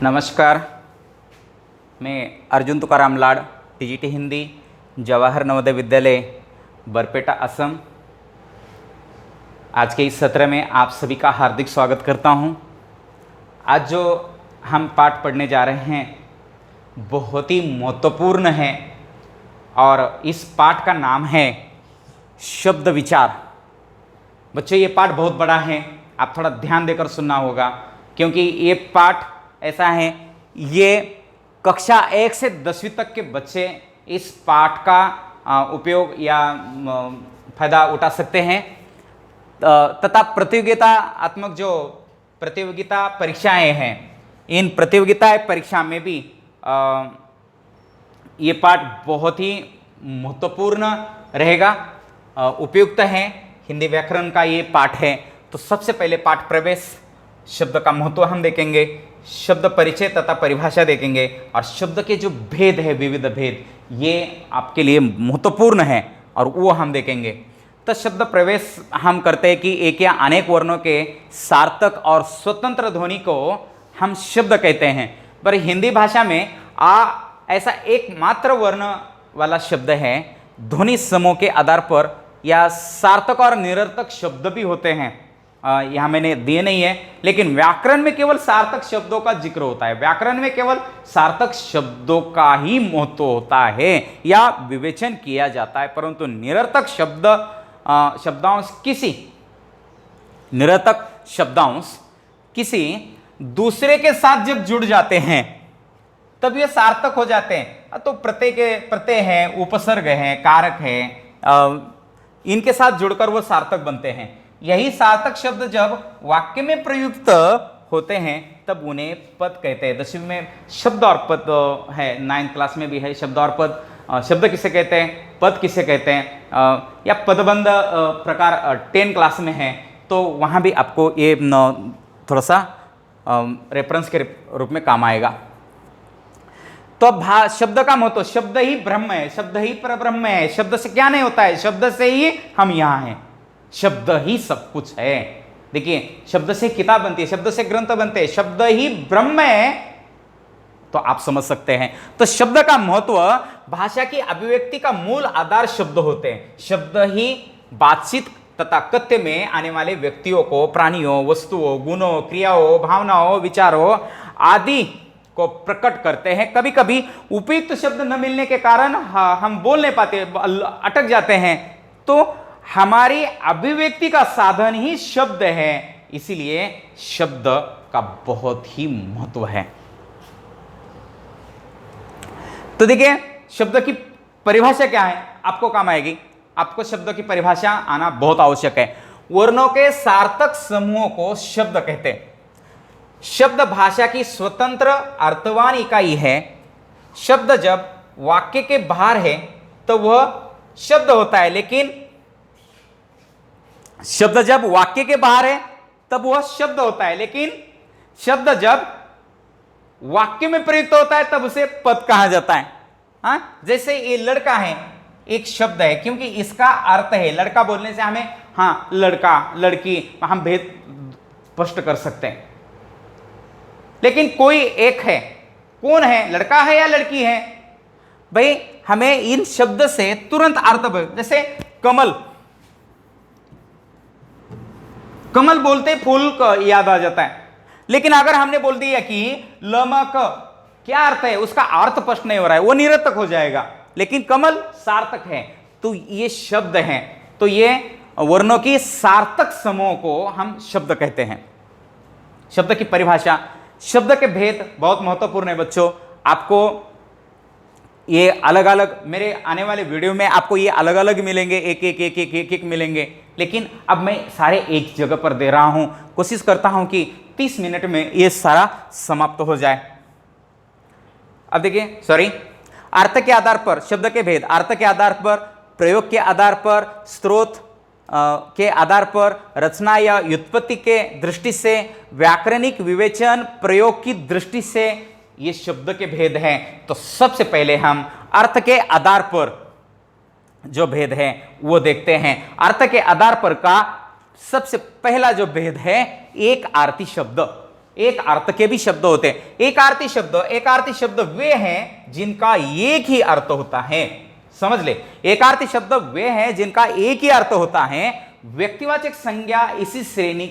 नमस्कार, मैं अर्जुन तुकाराम लाड, टीजीटी हिंदी, जवाहर नवोदय विद्यालय, बरपेटा, असम। आज के इस सत्र में आप सभी का हार्दिक स्वागत करता हूं। आज जो हम पाठ पढ़ने जा रहे हैं बहुत ही महत्वपूर्ण है और इस पाठ का नाम है शब्द विचार। बच्चों, ये पाठ बहुत बड़ा है, आप थोड़ा ध्यान देकर सुनना होगा क्योंकि ये पाठ ऐसा है, ये कक्षा 1 से 10वीं तक के बच्चे इस पाठ का उपयोग या फायदा उठा सकते हैं तथा प्रतियोगितात्मक जो प्रतियोगिता परीक्षाएं हैं, इन प्रतियोगिता परीक्षा में भी ये पाठ बहुत ही महत्वपूर्ण रहेगा, उपयुक्त है। हिंदी व्याकरण का ये पाठ है। तो सबसे पहले पाठ प्रवेश, शब्द का महत्व हम देखेंगे, शब्द परिचय तथा परिभाषा देखेंगे और शब्द के जो भेद है, विविध भेद, ये आपके लिए महत्वपूर्ण है और वो हम देखेंगे। तो शब्द प्रवेश हम करते हैं कि एक या अनेक वर्णों के सार्थक और स्वतंत्र ध्वनि को हम शब्द कहते हैं। पर हिंदी भाषा में ऐसा एकमात्र वर्ण वाला शब्द है। ध्वनि समूह के आधार पर या सार्थक और निरर्थक शब्द भी होते हैं, यहाँ मैंने दिए नहीं है, लेकिन व्याकरण में केवल सार्थक शब्दों का जिक्र होता है। व्याकरण में केवल सार्थक शब्दों का ही महत्व होता है या विवेचन किया जाता है, परंतु निरर्थक शब्दांश किसी दूसरे के साथ जब जुड़ जाते हैं तब ये सार्थक हो जाते हैं। तो प्रत्यय है, उपसर्ग है, कारक है, इनके साथ जुड़कर वो सार्थक बनते हैं। यही सार्थक शब्द जब वाक्य में प्रयुक्त होते हैं तब उन्हें पद कहते हैं। 10वीं में शब्द और पद है, 9th क्लास में भी है शब्द और पद। शब्द किसे कहते हैं, पद किसे कहते हैं, या पदबंध प्रकार 10 क्लास में है, तो वहाँ भी आपको ये थोड़ा सा रेफरेंस के रूप में काम आएगा। तो शब्द का महत्व, शब्द ही ब्रह्म है, शब्द ही परब्रह्म है। शब्द से क्या नहीं होता है, शब्द से ही हम यहाँ हैं, शब्द ही सब कुछ है। देखिए, शब्द से किताब बनती है, शब्द से ग्रंथ बनते हैं, शब्द ही ब्रह्म है, तो आप समझ सकते हैं। तो शब्द का महत्व, भाषा की अभिव्यक्ति का मूल आधार शब्द होते हैं। शब्द ही बातचीत तथा कथ्य में आने वाले व्यक्तियों को, प्राणियों, वस्तुओं, गुणों, क्रियाओं, भावनाओं, विचारों आदि को प्रकट करते हैं। कभी कभी उपयुक्त शब्द न मिलने के कारण हम बोल नहीं पाते, अटक जाते हैं, तो हमारी अभिव्यक्ति का साधन ही शब्द है। इसीलिए शब्द का बहुत ही महत्व है। तो देखिए, शब्द की परिभाषा क्या है, आपको काम आएगी। आपको शब्द की परिभाषा आना बहुत आवश्यक है। वर्णों के सार्थक समूहों को शब्द कहते हैं। शब्द भाषा की स्वतंत्र अर्थवान इकाई है। शब्द जब वाक्य के बाहर है तो वह शब्द होता है, लेकिन शब्द जब वाक्य के बाहर है तब वह शब्द होता है, लेकिन शब्द जब वाक्य में प्रयुक्त होता है तब उसे पद कहा जाता है। हाँ, जैसे ये लड़का है, एक शब्द है क्योंकि इसका अर्थ है। लड़का बोलने से हमें, हाँ, लड़का, लड़की, हम भेद स्पष्ट कर सकते हैं। लेकिन कोई एक है, कौन है, लड़का है या लड़की है, भाई हमें इन शब्द से तुरंत अर्थ, जैसे कमल, कमल बोलते फूल का याद आ जाता है। लेकिन अगर हमने बोल दिया कि लमक, क्या अर्थ है, उसका अर्थ स्पष्ट नहीं हो रहा है, वो निरर्थक हो जाएगा। लेकिन कमल सार्थक है, तो ये शब्द हैं। तो ये वर्णों की सार्थक समूह को हम शब्द कहते हैं। शब्द की परिभाषा, शब्द के भेद बहुत महत्वपूर्ण है बच्चों। आपको ये अलग अलग, मेरे आने वाले वीडियो में आपको ये अलग अलग मिलेंगे, एक मिलेंगे, लेकिन अब मैं सारे एक जगह पर दे रहा हूं। कोशिश करता हूं कि 30 मिनट में ये सारा समाप्त हो जाए। अब देखिए, अर्थ के आधार पर, शब्द के भेद, अर्थ के आधार पर, प्रयोग के आधार पर, स्रोत के आधार पर, रचना या व्युत्पत्ति के दृष्टि से, व्याकरणिक विवेचन, प्रयोग की दृष्टि से ये शब्द के भेद हैं। तो सबसे पहले हम अर्थ के आधार पर जो भेद है वो देखते हैं। अर्थ के आधार पर का सबसे पहला जो भेद है, एक आरती शब्द। एक अर्थ के भी शब्द होते हैं। एक आर्थी शब्द वे हैं जिनका एक ही अर्थ होता है। समझ ले, एक आर्थी शब्द वे हैं जिनका एक ही अर्थ होता है। व्यक्तिवाचक संज्ञा इसी श्रेणी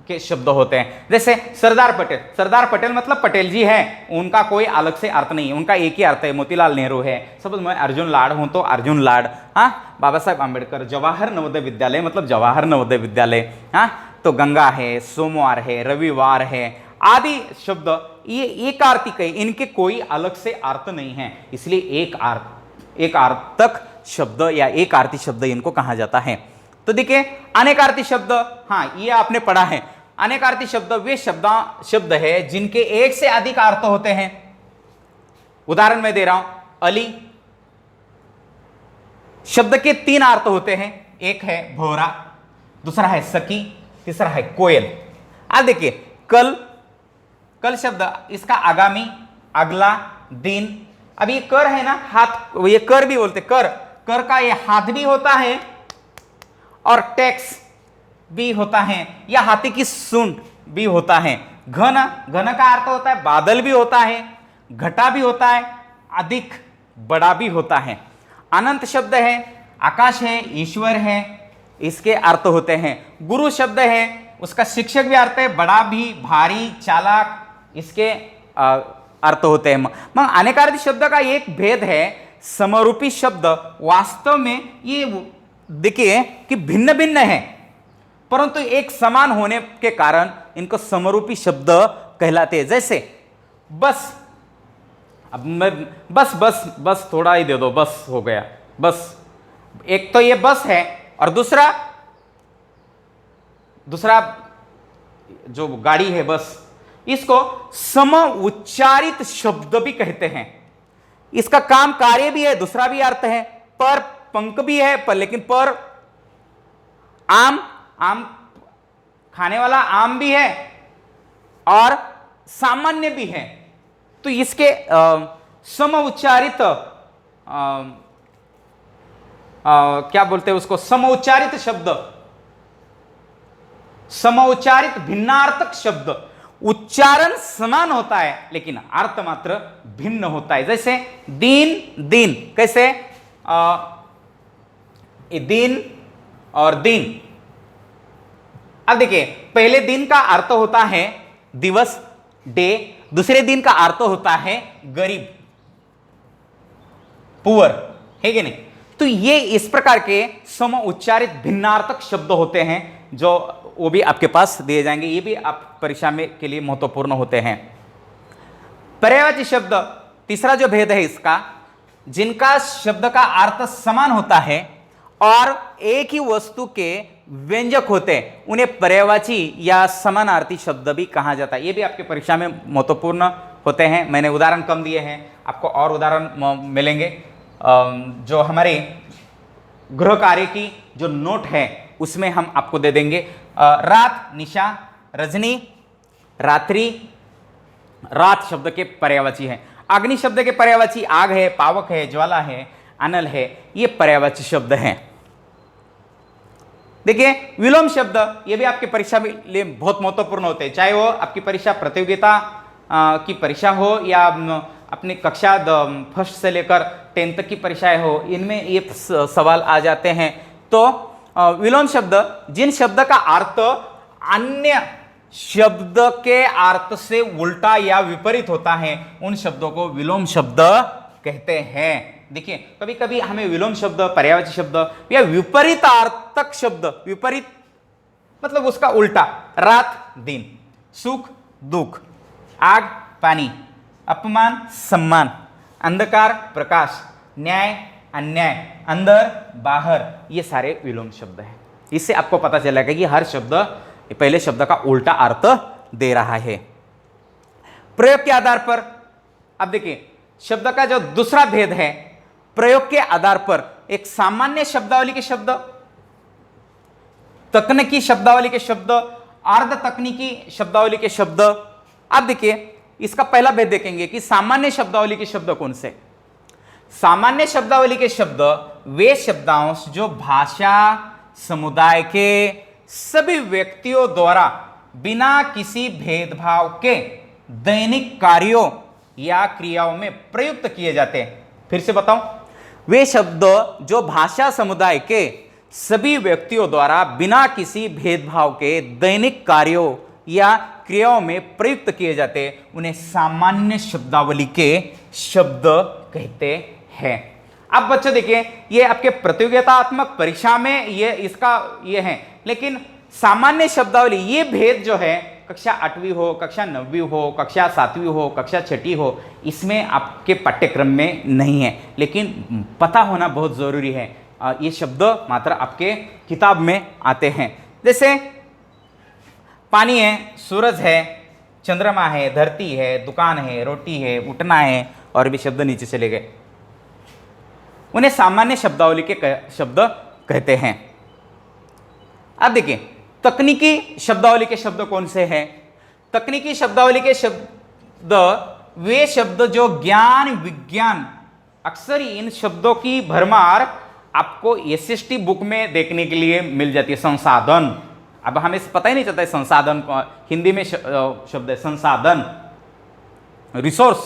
के शब्द होते हैं। जैसे सरदार पटेल मतलब पटेल जी हैं, उनका कोई अलग से अर्थ नहीं है, उनका एक ही अर्थ है। मोतीलाल नेहरू है, सपोज मैं अर्जुन लाड हूं तो अर्जुन लाड। हाँ, बाबा साहेब आंबेडकर, जवाहर नवोदय विद्यालय मतलब जवाहर नवोदय विद्यालय। हाँ, तो गंगा है, सोमवार है, रविवार है, आदि शब्द ये एक आर्थिक है, इनके कोई अलग से अर्थ नहीं है, इसलिए एक अर्थक शब्द या एक आर्थी शब्द इनको कहा जाता है। तो देखिए अनेकार्थी शब्द, हाँ ये आपने पढ़ा है। अनेकार्थी शब्द वे शब्द है जिनके एक से अधिक अर्थ होते हैं। उदाहरण मैं दे रहा हूं, अली शब्द के 3 अर्थ होते हैं। एक है भोरा, दूसरा है सखी, तीसरा है कोयल। अब देखिए कल शब्द इसका आगामी, अगला, दिन। अब ये कर है ना, हाथ, ये कर भी बोलते, कर का ये हाथ भी होता है और टैक्स भी होता है, या हाथी की सूंड भी होता है। घन का अर्थ होता है बादल भी होता है, घटा भी होता है, अधिक, बड़ा भी होता है। अनंत शब्द है, आकाश है, ईश्वर है, इसके अर्थ होते हैं। गुरु शब्द है, उसका शिक्षक भी अर्थ है, बड़ा भी, भारी, चालाक, इसके अर्थ होते हैं। मगर अनेकार्थी शब्द का एक भेद है, समरूपी शब्द वास्तव में ये देखिए कि भिन्न भिन्न है, परंतु एक समान होने के कारण इनको समरूपी शब्द कहलाते हैं। जैसे बस, अब मैं बस थोड़ा ही दे दो, बस हो गया, बस। एक तो ये बस है और दूसरा जो गाड़ी है बस, इसको सम उच्चारित शब्द भी कहते हैं। इसका काम कार्य भी है, दूसरा भी अर्थ है, पर पंख भी है, पर लेकिन पर आम खाने वाला आम भी है और सामान्य भी है। तो इसके सम उच्चारित क्या बोलते हैं उसको, समउच्चारित शब्द, समउच्चारित भिन्नार्थक शब्द, उच्चारण समान होता है लेकिन अर्थ मात्र भिन्न होता है। जैसे दिन, कैसे दिन और दिन। अब देखिए पहले दिन का अर्थ होता है दिवस, डे, दूसरे दिन का अर्थ होता है गरीब, पुअर, है कि नहीं। तो ये इस प्रकार के सम उच्चारित भिन्नार्थक शब्द होते हैं, जो वो भी आपके पास दिए जाएंगे, ये भी आप परीक्षा में के लिए महत्वपूर्ण होते हैं। पर्यायवाची शब्द, तीसरा जो भेद है इसका, जिनका शब्द का अर्थ समान होता है और एक ही वस्तु के व्यंजक होते हैं, उन्हें पर्यायवाची या समानार्थी शब्द भी कहा जाता है। ये भी आपके परीक्षा में महत्वपूर्ण होते हैं। मैंने उदाहरण कम दिए हैं, आपको और उदाहरण मिलेंगे। जो हमारे गृह कार्य की जो नोट है उसमें हम आपको दे देंगे। रात, निशा, रजनी, रात्रि, रात शब्द के पर्यायवाची है। अग्नि शब्द के पर्यायवाची आग है, पावक है, ज्वाला है, अनल है, ये पर्यायवाची शब्द हैं। देखिए विलोम शब्द, ये भी आपकी परीक्षा में लिए बहुत महत्वपूर्ण होते हैं, चाहे वो आपकी परीक्षा प्रतियोगिता की परीक्षा हो या अपनी कक्षा फर्स्ट से लेकर 10th तक की परीक्षाएं हो, इनमें ये सवाल आ जाते हैं। तो विलोम शब्द, जिन शब्द का अर्थ अन्य शब्द के अर्थ से उल्टा या विपरीत होता है, उन शब्दों को विलोम शब्द कहते हैं। देखिए कभी कभी हमें विलोम शब्द, पर्यायवाची शब्द या विपरीतार्थक शब्द, विपरीत मतलब उसका उल्टा, रात दिन, सुख दुख, आग पानी, अपमान सम्मान, अंधकार प्रकाश, न्याय अन्याय, अंदर बाहर, ये सारे विलोम शब्द हैं। इससे आपको पता चलेगा कि हर शब्द पहले शब्द का उल्टा अर्थ दे रहा है। प्रयोग के आधार पर, अब देखिए शब्द का जो दूसरा भेद है, प्रयोग के आधार पर एक सामान्य शब्दावली के शब्द, तकनीकी शब्दावली के शब्द, अर्ध तकनीकी शब्दावली के शब्द। अब देखिए इसका पहला भेद देखेंगे कि सामान्य शब्दावली के शब्द कौन से। सामान्य शब्दावली के शब्द वे शब्दांश जो भाषा समुदाय के सभी व्यक्तियों द्वारा बिना किसी भेदभाव के दैनिक कार्यों या क्रियाओं में प्रयुक्त किए जाते हैं। फिर से बताऊं, वे शब्द जो भाषा समुदाय के सभी व्यक्तियों द्वारा बिना किसी भेदभाव के दैनिक कार्यों या क्रियाओं में प्रयुक्त किए जाते उन्हें सामान्य शब्दावली के शब्द कहते हैं। अब बच्चों देखिए, ये आपके प्रतियोगितात्मक परीक्षा में ये है, लेकिन सामान्य शब्दावली ये भेद जो है कक्षा 8वीं हो, कक्षा 9वीं हो, कक्षा 7वीं हो, कक्षा 6ठी हो, इसमें आपके पाठ्यक्रम में नहीं है, लेकिन पता होना बहुत जरूरी है। ये शब्द मात्र आपके किताब में आते हैं। जैसे पानी है, सूरज है, चंद्रमा है, धरती है, दुकान है, रोटी है, उठना है, और भी शब्द नीचे चले गए। उन्हें सामान्य शब्दावली के शब्द कहते हैं। अब देखिए, तकनीकी शब्दावली के शब्द कौन से हैं? तकनीकी शब्दावली के शब्द वे शब्द जो ज्ञान विज्ञान, अक्सर इन शब्दों की भरमार आपको एसएसटी बुक में देखने के लिए मिल जाती है। संसाधन, अब हमें पता ही नहीं चलता है संसाधन को हिंदी में शब्द है संसाधन, रिसोर्स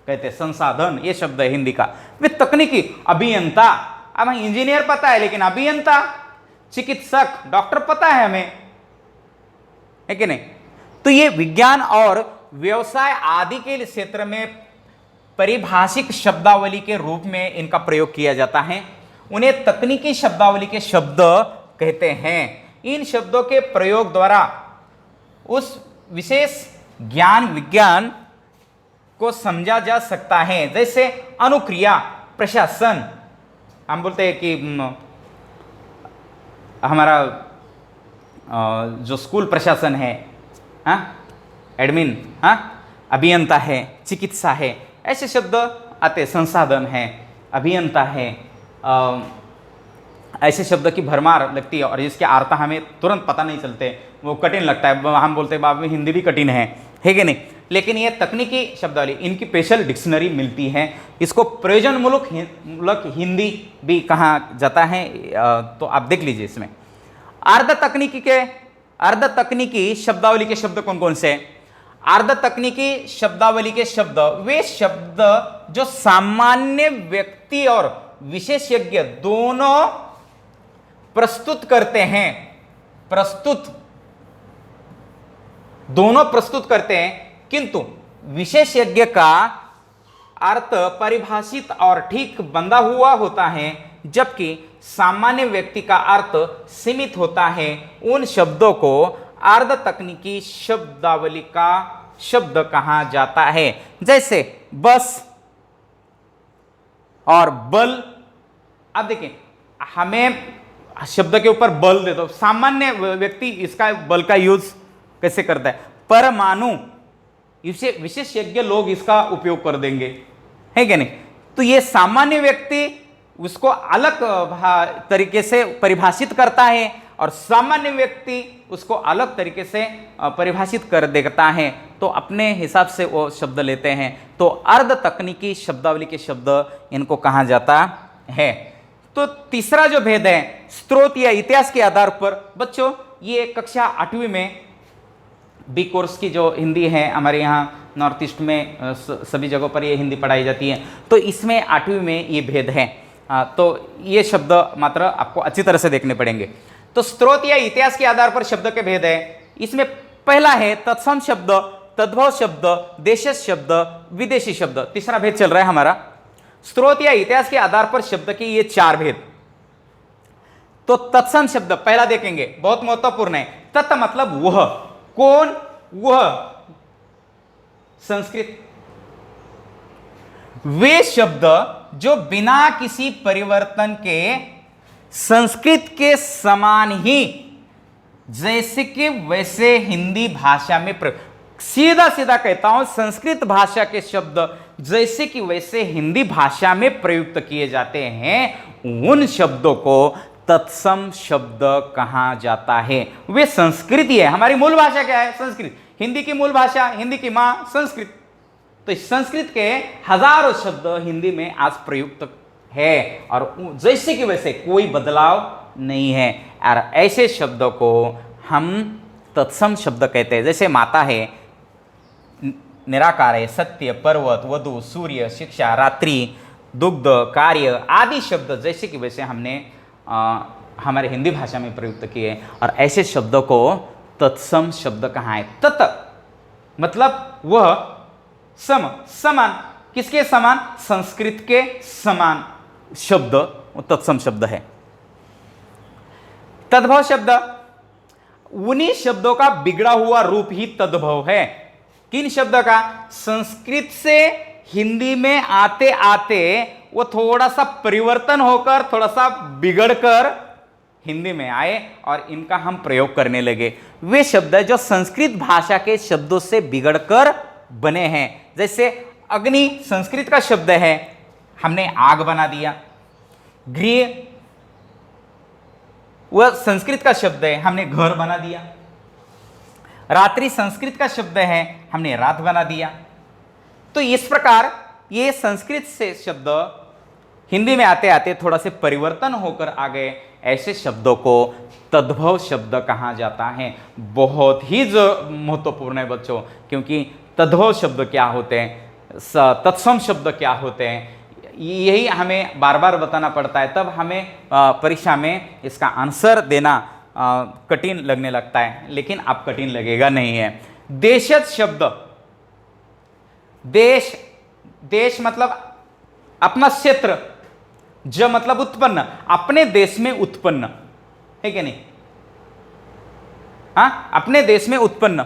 कहते हैं संसाधन, ये शब्द है हिंदी का। वे तकनीकी, अभियंता, अब इंजीनियर पता है, लेकिन अभियंता, चिकित्सक, डॉक्टर पता है हमें, है कि नहीं? तो ये विज्ञान और व्यवसाय आदि के क्षेत्र में परिभाषिक शब्दावली के रूप में इनका प्रयोग किया जाता है। उन्हें तकनीकी शब्दावली के शब्द कहते हैं। इन शब्दों के प्रयोग द्वारा उस विशेष ज्ञान विज्ञान को समझा जा सकता है। जैसे अनुक्रिया, प्रशासन, हम बोलते हैं कि हमारा जो स्कूल प्रशासन है, एडमिन, अभियंता है, चिकित्सा है, ऐसे शब्द आते। संसाधन है, अभियंता है, ऐसे शब्द की भरमार लगती है और जिसके अर्थ हमें तुरंत पता नहीं चलते, वो कठिन लगता है। हम बोलते हैं बाबू हिंदी भी कठिन है कि नहीं? लेकिन ये तकनीकी शब्दावली, इनकी स्पेशल डिक्शनरी मिलती है। इसको प्रयोजन मूलक हिंदी भी कहा जाता है। तो आप देख लीजिए इसमें अर्ध तकनीकी शब्दावली के शब्द कौन कौन से? अर्ध तकनीकी शब्दावली के शब्द वे शब्द जो सामान्य व्यक्ति और विशेषज्ञ दोनों प्रस्तुत करते हैं, दोनों प्रस्तुत करते हैं, किंतु विशेषज्ञ का अर्थ परिभाषित और ठीक बंधा हुआ होता है, जबकि सामान्य व्यक्ति का अर्थ सीमित होता है। उन शब्दों को अर्ध तकनीकी शब्दावली का शब्द कहा जाता है। जैसे बस और बल। अब देखिए, हमें शब्द के ऊपर बल दे दो, सामान्य व्यक्ति इसका बल का यूज कैसे करता है? परमाणु, इसे विशेषज्ञ लोग इसका उपयोग कर देंगे, है कि नहीं? तो ये सामान्य व्यक्ति उसको अलग तरीके से परिभाषित करता है और सामान्य व्यक्ति उसको अलग तरीके से परिभाषित कर देता है, तो अपने हिसाब से वो शब्द लेते हैं। तो अर्ध तकनीकी शब्दावली के शब्द इनको कहा जाता है। तो तीसरा जो भेद है, स्रोत या इतिहास के आधार पर। बच्चों, ये कक्षा 8वीं में बी कोर्स की जो हिंदी है, हमारे यहाँ नॉर्थ ईस्ट में सभी जगहों पर ये हिंदी पढ़ाई जाती है, तो इसमें 8वीं में ये भेद है। तो ये शब्द मात्र आपको अच्छी तरह से देखने पड़ेंगे। तो स्रोत या इतिहास के आधार पर शब्द के भेद है। इसमें पहला है तत्सम शब्द, तद्भव शब्द, देशज शब्द, विदेशी शब्द। तीसरा भेद चल रहा है हमारा स्रोत या इतिहास के आधार पर शब्द के ये 4 भेद। तो तत्सम शब्द पहला देखेंगे, बहुत महत्वपूर्ण है। तत् मतलब वह, कौन? वह, संस्कृत। वे शब्द जो बिना किसी परिवर्तन के संस्कृत के समान ही जैसे कि वैसे हिंदी भाषा में सीधा सीधा कहता हूं, संस्कृत भाषा के शब्द जैसे कि वैसे हिंदी भाषा में प्रयुक्त किए जाते हैं, उन शब्दों को तत्सम शब्द कहा जाता है। वे संस्कृति है। हमारी मूल भाषा क्या है? संस्कृत। हिंदी की मूल भाषा, हिंदी की मां संस्कृत। तो इस संस्कृत के हजारों शब्द हिंदी में आज प्रयुक्त है और जैसे कि वैसे कोई बदलाव नहीं है। और ऐसे शब्दों को हम तत्सम शब्द कहते हैं। जैसे माता है, निराकार है, सत्य, पर्वत, वधु, सूर्य, शिक्षा, रात्रि, दुग्ध, कार्य आदि शब्द जैसे कि वैसे हमने हमारे हिंदी भाषा में प्रयुक्त किए, और ऐसे शब्दों को तत्सम शब्द कहा है। तत् मतलब वह, सम समान, किसके समान? संस्कृत के समान शब्द वो तत्सम शब्द है। तद्भव शब्द उन्हीं शब्दों का बिगड़ा हुआ रूप ही तद्भव है। किन शब्द का? संस्कृत से हिंदी में आते आते वो थोड़ा सा परिवर्तन होकर, थोड़ा सा बिगड़कर हिंदी में आए और इनका हम प्रयोग करने लगे। वे शब्द जो संस्कृत भाषा के शब्दों से बिगड़कर बने हैं। जैसे अग्नि संस्कृत का शब्द है, हमने आग बना दिया। गृह वह संस्कृत का शब्द है, हमने घर बना दिया। रात्रि संस्कृत का शब्द है, हमने रात बना दिया। तो इस प्रकार ये संस्कृत से शब्द हिंदी में आते आते थोड़ा से परिवर्तन होकर आ गए। ऐसे शब्दों को तद्भव शब्द कहा जाता है। बहुत ही महत्वपूर्ण है बच्चों, क्योंकि तद्भव शब्द क्या होते हैं, तत्सम शब्द क्या होते हैं, यही हमें बार बार बताना पड़ता है। तब हमें परीक्षा में इसका आंसर देना कठिन लगने लगता है, लेकिन अब कठिन लगेगा नहीं है। देशज शब्द, देश, देश मतलब अपना क्षेत्र, ज मतलब उत्पन्न, अपने देश में उत्पन्न है कि नहीं? हाँ, अपने देश में उत्पन्न।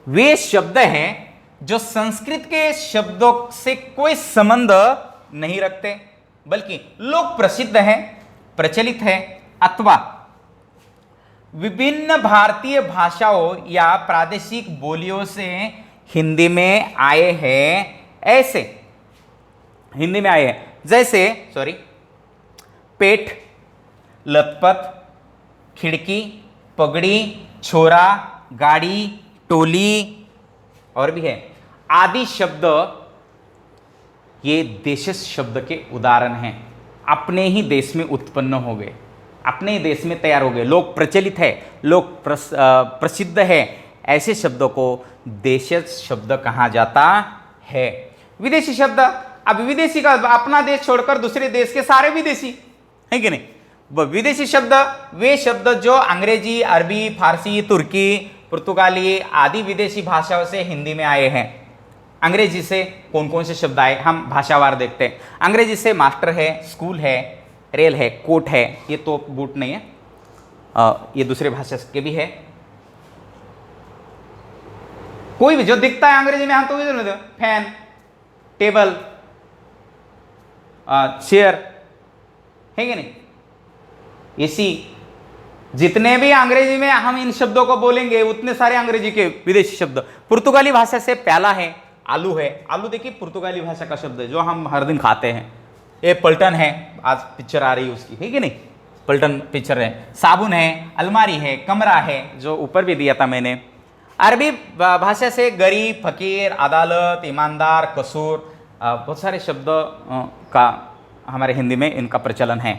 वे शब्द हैं जो संस्कृत के शब्दों से कोई संबंध नहीं रखते, बल्कि लोक प्रसिद्ध है, प्रचलित है, अथवा विभिन्न भारतीय भाषाओं या प्रादेशिक बोलियों से हिंदी में आए हैं। ऐसे हिंदी में आए हैं जैसे पेट, लतपथ, खिड़की, पगड़ी, छोरा, गाड़ी, टोली और भी है आदि शब्द। ये देशज शब्द के उदाहरण हैं। अपने ही देश में उत्पन्न हो गए, अपने ही देश में तैयार हो गए, लोक प्रचलित है, लोक प्रसिद्ध है। ऐसे शब्दों को देशज शब्द कहा जाता है। विदेशी शब्द, अब विदेशी का अपना देश छोड़कर दूसरे देश के सारे विदेशी है कि नहीं? विदेशी शब्द वे शब्द जो अंग्रेजी, अरबी, फारसी, तुर्की, पुर्तगाली आदि विदेशी भाषाओं से हिंदी में आए हैं। अंग्रेजी से कौन कौन से शब्द आए, हम भाषावार देखते हैं। अंग्रेजी से मास्टर है, स्कूल है, रेल है, कोट है, ये तो बूट नहीं है, ये दूसरे भाषा के भी है। कोई भी जो दिखता है अंग्रेजी में हम तो फैन, टेबल, चेयर है कि नहीं? एसी, जितने भी अंग्रेजी में हम इन शब्दों को बोलेंगे उतने सारे अंग्रेजी के विदेशी शब्द। पुर्तगाली भाषा से प्याला है, आलू है। आलू देखिए पुर्तगाली भाषा का शब्द है जो हम हर दिन खाते हैं। ये पलटन है, आज पिक्चर आ रही है उसकी, है कि नहीं? पलटन पिक्चर है। साबुन है, अलमारी है, कमरा है, जो ऊपर भी दिया था मैंने। अरबी भाषा से गरीब, फकीर, अदालत, ईमानदार, कसूर, बहुत सारे शब्द का हमारे हिंदी में इनका प्रचलन है।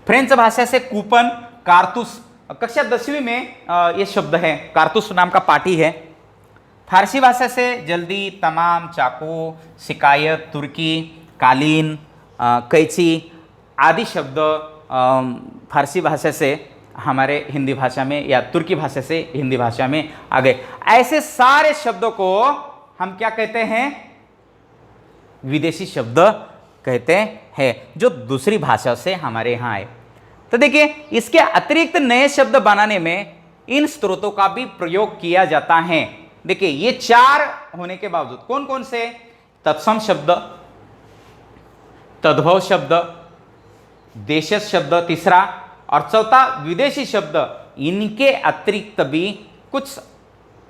फ्रेंच भाषा से कूपन, कारतूस, कक्षा 10वीं में ये शब्द है, कारतूस नाम का पार्टी है। फारसी भाषा से जल्दी, तमाम, चाकू, शिकायत, तुर्की, कालीन, कैची आदि शब्द फारसी भाषा से हमारे हिंदी भाषा में या तुर्की भाषा से हिंदी भाषा में आ गए। ऐसे सारे शब्दों को हम क्या कहते हैं? विदेशी शब्द कहते हैं, जो दूसरी भाषा से हमारे यहाँ आए। तो देखिए, इसके अतिरिक्त नए शब्द बनाने में इन स्रोतों का भी प्रयोग किया जाता है। देखिए, ये 4 होने के बावजूद कौन कौन से? तत्सम शब्द, तद्भव शब्द, देशज शब्द तीसरा, और चौथा विदेशी शब्द। इनके अतिरिक्त भी कुछ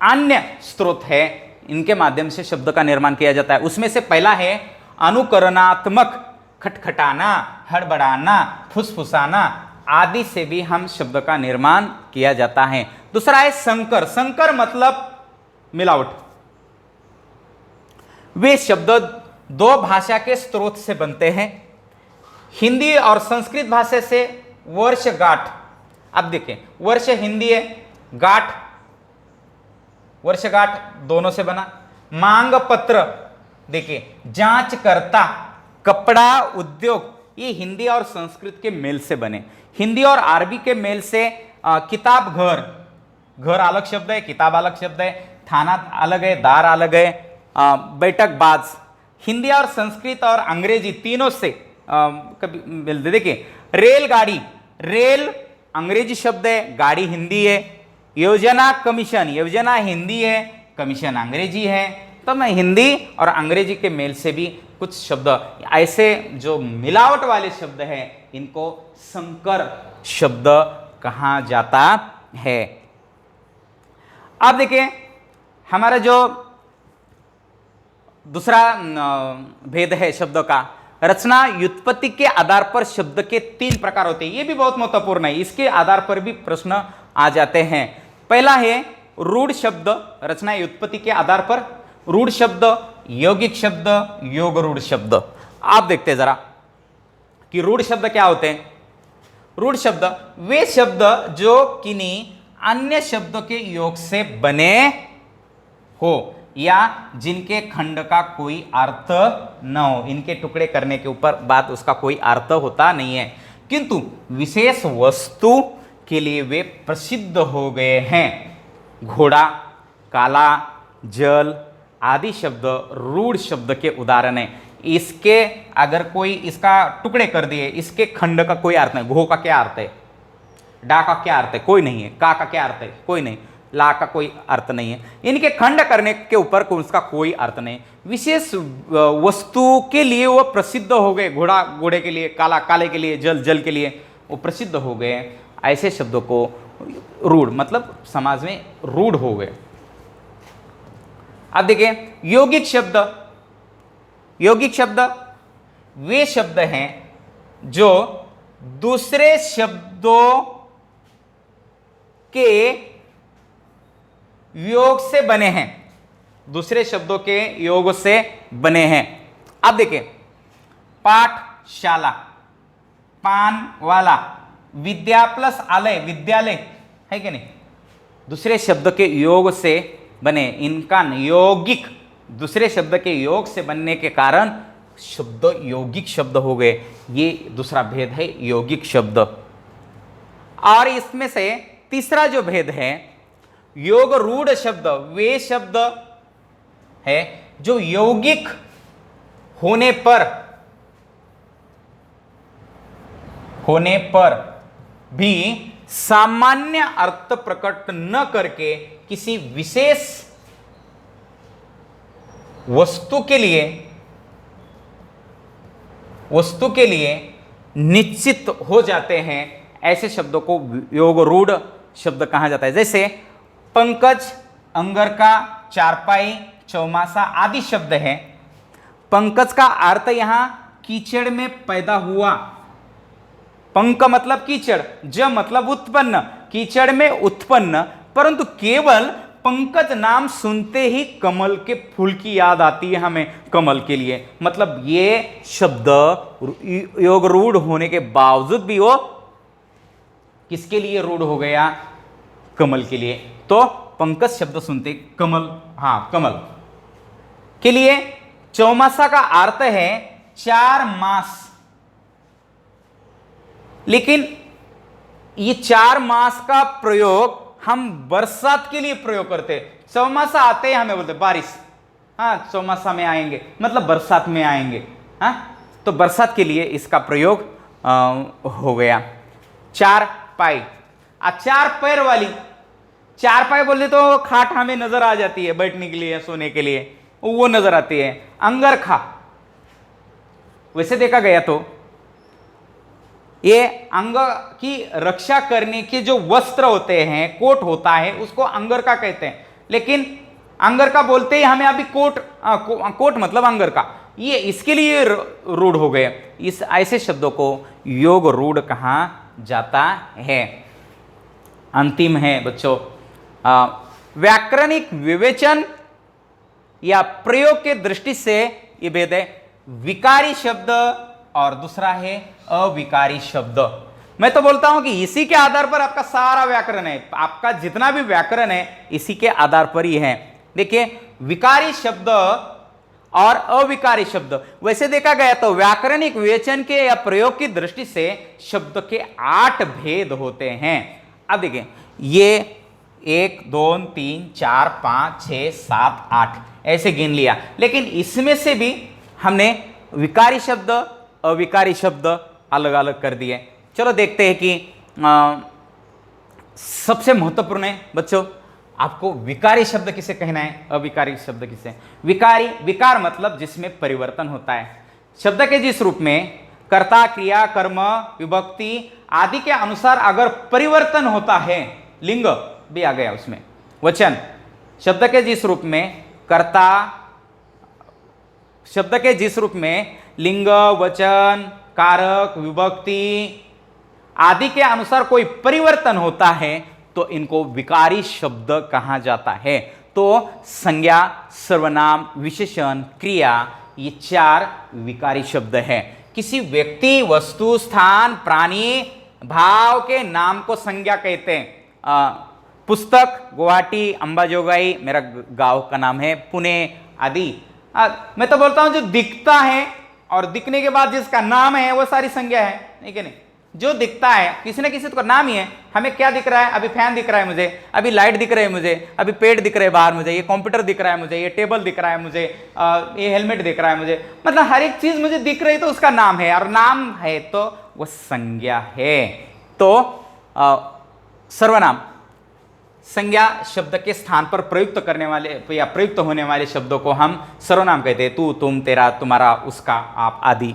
अन्य स्रोत है, इनके माध्यम से शब्द का निर्माण किया जाता है। उसमें से पहला है अनुकरणात्मक, खटखटाना, हड़बड़ाना, फुसफुसाना आदि से भी हम शब्द का निर्माण किया जाता है। दूसरा है संकर। संकर मतलब मिलावट। वे शब्द 2 भाषा के स्रोत से बनते हैं, हिंदी और संस्कृत भाषा से। वर्षगांठ, अब देखें, वर्ष हिंदी है, गांठ वर्षगांठ दोनों से बना। मांग पत्र, देखिए जांचकर्ता, कपड़ा उद्योग, ये हिंदी और संस्कृत के मेल से बने। हिंदी और अरबी के मेल से किताब घर, घर अलग शब्द है, किताब अलग शब्द है, थाना अलग है, दार अलग है, बैठकबाज। हिंदी और संस्कृत और अंग्रेजी तीनों से कभी मिलते। देखिए रेलगाड़ी, रेल अंग्रेजी शब्द है, गाड़ी हिंदी है। योजना कमीशन, योजना हिंदी है, कमीशन अंग्रेजी है। तो मैं हिंदी और अंग्रेजी के मेल से भी कुछ शब्द ऐसे जो मिलावट वाले शब्द हैं, इनको संकर शब्द कहा जाता है। अब देखिए हमारा जो दूसरा भेद है शब्दों का, रचना व्युत्पत्ति के आधार पर शब्द के 3 प्रकार होते हैं। ये भी बहुत महत्वपूर्ण है, इसके आधार पर भी प्रश्न आ जाते हैं। पहला है रूढ़ शब्द, रचना व्युत्पत्ति के आधार पर रूढ़ शब्द, यौगिक शब्द, योग रूढ़ शब्द। आप देखते हैं जरा कि रूढ़ शब्द क्या होते हैं। रूढ़ शब्द वे शब्द जो किन्हीं अन्य शब्दों के योग से बने हो या जिनके खंड का कोई अर्थ न हो। इनके टुकड़े करने के ऊपर बात, उसका कोई अर्थ होता नहीं है, किंतु विशेष वस्तु के लिए वे प्रसिद्ध हो गए हैं। घोड़ा, काला, जल आदि शब्द रूढ़ शब्द के उदाहरण है। इसके अगर कोई इसका टुकड़े कर दिए, इसके खंड का कोई अर्थ नहीं। घो का क्या अर्थ है, डा का क्या अर्थ है, कोई नहीं है। का क्या अर्थ है, कोई नहीं। ला का कोई अर्थ नहीं है। इनके खंड करने के ऊपर उसका कोई अर्थ नहीं। विशेष वस्तु के लिए वो प्रसिद्ध हो गए। घोड़ा घोड़े के लिए, काला काले के लिए, जल जल के लिए वो प्रसिद्ध हो गए। ऐसे शब्दों को रूढ़, मतलब समाज में रूढ़ हो गए। अब देखिए यौगिक शब्द, यौगिक शब्द वे शब्द हैं जो दूसरे शब्दों के योग से बने हैं, दूसरे शब्दों के योग से बने हैं। अब देखिए पाठशाला, पान वाला, विद्या प्लस आलय, विद्यालय है कि नहीं, दूसरे शब्द के योग से बने। इनका यौगिक, दूसरे शब्द के योग से बनने के कारण शब्द यौगिक शब्द हो गए। ये दूसरा भेद है यौगिक शब्द। और इसमें से तीसरा जो भेद है योग रूढ़ शब्द, वे शब्द है जो यौगिक होने पर भी सामान्य अर्थ प्रकट न करके किसी विशेष वस्तु के लिए निश्चित हो जाते हैं। ऐसे शब्दों को योग रूढ़ शब्द कहा जाता है। जैसे पंकज, अंगरका, चारपाई, चौमासा आदि शब्द हैं। पंकज का अर्थ यहां कीचड़ में पैदा हुआ। पंक मतलब कीचड़, ज मतलब उत्पन्न, कीचड़ में उत्पन्न। परंतु केवल पंकज नाम सुनते ही कमल के फूल की याद आती है हमें, कमल के लिए। मतलब ये शब्द योग रूढ़ होने के बावजूद भी वो किसके लिए रूढ़ हो गया, कमल के लिए। तो पंकज शब्द सुनते कमल, हाँ कमल के लिए। चौमासा का अर्थ है 4 मास, लेकिन ये 4 मास का प्रयोग हम बरसात के लिए प्रयोग करते। चौमासा आते हैं हमें बोलते बारिश, हाँ चौमासा में आएंगे मतलब बरसात में आएंगे, हाँ तो बरसात के लिए इसका प्रयोग हो गया। 4 पाई, 4 पैर वाली, 4 पाई बोलते तो खाट हमें नजर आ जाती है बैठने के लिए, सोने के लिए, वो नजर आती है। अंगरखा, वैसे देखा गया तो ये अंग की रक्षा करने के जो वस्त्र होते हैं, कोट होता है, उसको अंगरखा कहते हैं। लेकिन अंगरखा बोलते ही हमें अभी कोट मतलब अंगरखा, ये इसके लिए रूढ़ हो गए। इस ऐसे शब्दों को योग रूढ़ कहा जाता है। अंतिम है बच्चों व्याकरणिक विवेचन या प्रयोग के दृष्टि से ये भेद है। विकारी शब्द और दूसरा है अविकारी शब्द। मैं तो बोलता हूं कि इसी के आधार पर आपका सारा व्याकरण है, आपका जितना भी व्याकरण है इसी के आधार पर ही है। देखिए विकारी शब्द और अविकारी शब्द, वैसे देखा गया तो व्याकरणिक विवेचन के या प्रयोग की दृष्टि से शब्द के 8 भेद होते हैं। अब देखिए ये 1 2 3 4 5 6 7 8 ऐसे गिन लिया, लेकिन इसमें से भी हमने विकारी शब्द अविकारी शब्द अलग अलग कर दिए। चलो देखते हैं कि सबसे महत्वपूर्ण है बच्चों, आपको विकारी शब्द किसे कहना है, अविकारी शब्द किसे। विकारी, विकार मतलब जिसमें परिवर्तन होता है। शब्द के जिस रूप में कर्ता, क्रिया, कर्म, विभक्ति आदि के अनुसार अगर परिवर्तन होता है, लिंग भी आ गया उसमें, वचन, शब्द के जिस रूप में कर्ता, शब्द के जिस रूप में लिंग, वचन, कारक, विभक्ति आदि के अनुसार कोई परिवर्तन होता है तो इनको विकारी शब्द कहा जाता है। तो संज्ञा, सर्वनाम, विशेषण, क्रिया, ये 4 विकारी शब्द हैं। किसी व्यक्ति, वस्तु, स्थान, प्राणी, भाव के नाम को संज्ञा कहते हैं। पुस्तक, गुवाहाटी, अंबाजोगाई मेरा गांव का नाम है, पुणे आदि। मैं तो बोलता हूं जो दिखता है और दिखने के बाद जिसका नाम है वो सारी संज्ञा है, नहीं कि नहीं। जो दिखता है किसी न किसी तो नाम ही है। हमें क्या दिख रहा है, अभी फैन दिख रहा है मुझे, अभी लाइट दिख रही है मुझे, अभी पेड़ दिख रहे हैं बाहर मुझे, ये कंप्यूटर दिख रहा है मुझे, ये टेबल दिख रहा है मुझे, ये हेलमेट दिख रहा है मुझे, मतलब हर एक चीज मुझे दिख रही तो उसका नाम है, और नाम है तो वो संज्ञा है। तो सर्वनाम, संज्ञा शब्द के स्थान पर प्रयुक्त करने वाले या प्रयुक्त होने वाले शब्दों को हम सर्वनाम कहते हैं। तू, तुम, तेरा, तुम्हारा, उसका, आप आदि।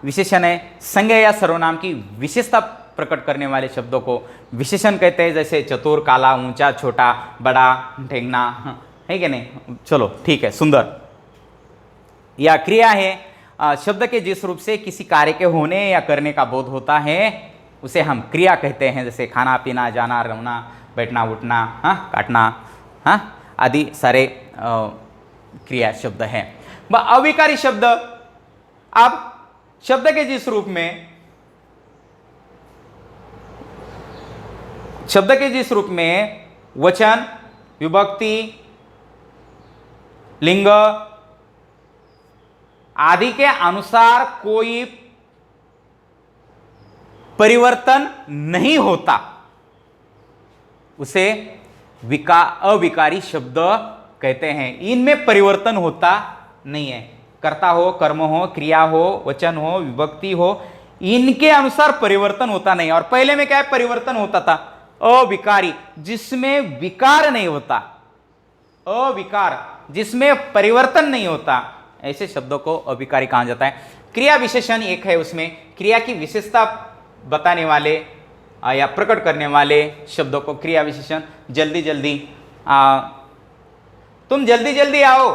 विशेषण है, संज्ञा या सर्वनाम की विशेषता प्रकट करने वाले शब्दों को विशेषण कहते हैं, जैसे चतुर, काला, ऊंचा, छोटा, बड़ा, ठेंगना, है कि नहीं। चलो ठीक है, सुंदर। या क्रिया है, शब्द के जिस रूप से किसी कार्य के होने या करने का बोध होता है उसे हम क्रिया कहते हैं, जैसे खाना, पीना, जाना, रहना, बैठना, उठना, काटना, आदि सारे क्रिया शब्द हैं। अविकारी शब्द, अब शब्द के जिस रूप में, शब्द के जिस रूप में वचन, विभक्ति, लिंग आदि के अनुसार कोई परिवर्तन नहीं होता उसे अविकारी शब्द कहते हैं। इनमें परिवर्तन होता नहीं है, कर्ता हो, कर्म हो, क्रिया हो, वचन हो, विभक्ति हो, इनके अनुसार परिवर्तन होता नहीं। और पहले में क्या है, परिवर्तन होता था, अविकारी जिसमें विकार नहीं होता, अविकार जिसमें परिवर्तन नहीं होता, ऐसे शब्दों को अविकारी कहा जाता है। क्रिया विशेषण एक है, उसमें क्रिया की विशेषता बताने वाले या प्रकट करने वाले शब्दों को क्रिया विशेषण। जल्दी जल्दी, तुम जल्दी जल्दी आओ,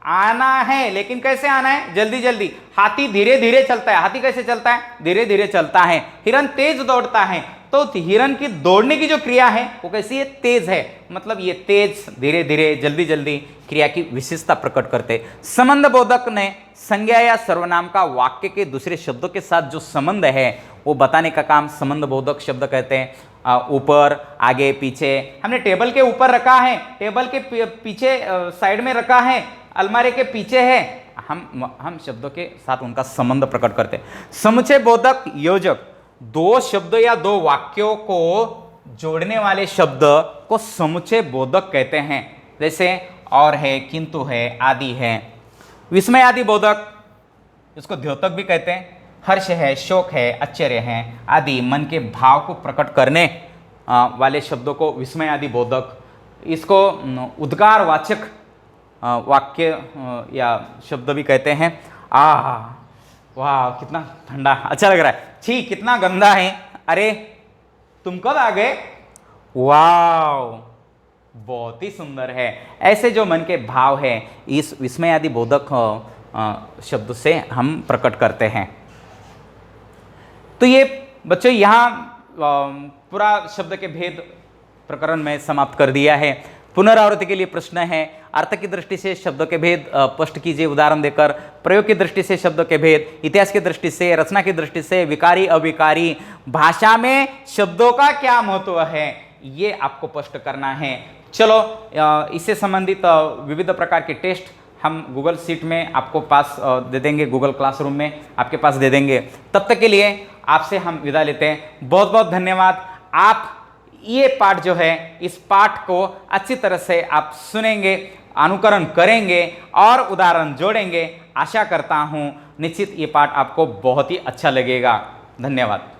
आना है, लेकिन कैसे आना है, जल्दी जल्दी। हाथी धीरे धीरे चलता है, हाथी कैसे चलता है, धीरे धीरे चलता है। हिरन तेज दौड़ता है, तो हिरन की दौड़ने की जो क्रिया है वो कैसी है, तेज है, मतलब ये तेज, धीरे धीरे, जल्दी जल्दी क्रिया की विशेषता प्रकट करते। संबंध बोधक ने संज्ञा या सर्वनाम का वाक्य के दूसरे शब्दों के साथ जो संबंध है वो बताने का काम संबंध बोधक शब्द कहते हैं। ऊपर, आगे, पीछे, हमने टेबल के ऊपर रखा है, टेबल के पीछे साइड में रखा है, अलमारी के पीछे है, हम शब्दों के साथ उनका संबंध प्रकट करते हैं। समुच्चय बोधक योजक, दो शब्द या दो वाक्यों को जोड़ने वाले शब्द को समुच्चय बोधक कहते हैं, जैसे और है, किंतु है, आदि है। विस्मय आदि बोधक, इसको द्योतक भी कहते हैं। हर्ष है, शोक है, आश्चर्य है आदि मन के भाव को प्रकट करने वाले शब्दों को विस्मय आदि बोधक, इसको उद्गार वाचक वाक्य या शब्द भी कहते हैं। वाह कितना ठंडा, अच्छा लग रहा है, छी कितना गंदा है, अरे तुम कब आ गए, वाह बहुत ही सुंदर है। ऐसे जो मन के भाव है इस विस्मय आदि बोधक शब्द से हम प्रकट करते हैं। तो ये बच्चों यहाँ पूरा शब्द के भेद प्रकरण में समाप्त कर दिया है। पुनरावृत्ति के लिए प्रश्न है, अर्थ की दृष्टि से शब्दों के भेद स्पष्ट कीजिए उदाहरण देकर, प्रयोग की दृष्टि से शब्दों के भेद, इतिहास की दृष्टि से, रचना की दृष्टि से, विकारी अविकारी, भाषा में शब्दों का क्या महत्व है, ये आपको स्पष्ट करना है। चलो इससे संबंधित विविध प्रकार के टेस्ट हम गूगल शीट में आपको पास दे देंगे, गूगल क्लासरूम में आपके पास दे देंगे। तब तक के लिए आपसे हम विदा लेते हैं। बहुत बहुत धन्यवाद। आप ये पाठ जो है, इस पाठ को अच्छी तरह से आप सुनेंगे, अनुकरण करेंगे और उदाहरण जोड़ेंगे। आशा करता हूँ निश्चित ये पाठ आपको बहुत ही अच्छा लगेगा। धन्यवाद।